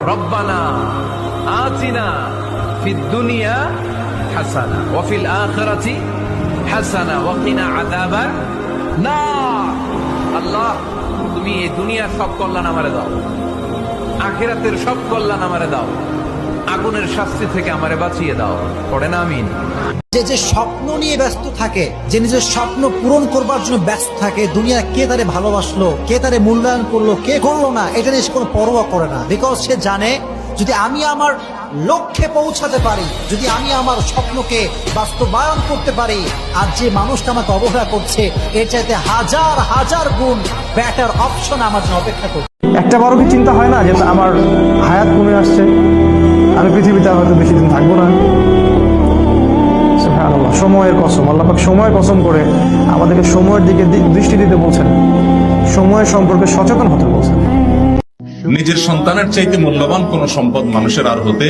রব্বানা আতিনা ফিদ দুনিয়া হাসানা ওয়া ফিল আখিরাতি হাসানা ওয়া কিনা আযাবান নার। আল্লাহ, তুমি এই দুনিয়ার সব কল্যাণ আমারে দাও, আখিরাতের সব কল্যাণ আমারে দাও, আগুনের শাস্তি থেকে আমারে বাঁচিয়ে দাও। পড়ে না আমিন। যে স্বপ্ন নিয়ে ব্যস্ত থাকে, যে নিজের স্বপ্ন পূরণ করবার জন্য ব্যস্ত থাকে, দুনিয়া কে তারে ভালোবাসলো, কে তারে মূল্যায়ন করলো, কে করলো না, এটা নিয়ে সে কোনো পরোয়া করে না। বিকজ সে জানে যদি আমি আমার লক্ষ্যে পৌঁছাতে পারি, যদি আমি আমার স্বপ্নকে বাস্তবায়ন করতে পারি, আর যে মানুষটা আমাকে অবহেলা করছে এর চাইতে হাজার হাজার গুণ বেটার অপশন আমার জন্য অপেক্ষা করছে। একটা বারো কি চিন্তা হয় না যে আমার হায়াত কমে আসছে, আমি পৃথিবীতে হয়তো বেশি দিন থাকবো না। সুবহানাল্লাহ, সময়ের কসম, আল্লাহ পাক সময়ের কসম করে আমাদেরকে সময়ের দিকে দৃষ্টি দিতে বলছেন, সময় সম্পর্কে সচেতন হতে বলছেন। নিজের সন্তানের চাইতে মূল্যবান কোন সম্পদ মানুষের আর হতে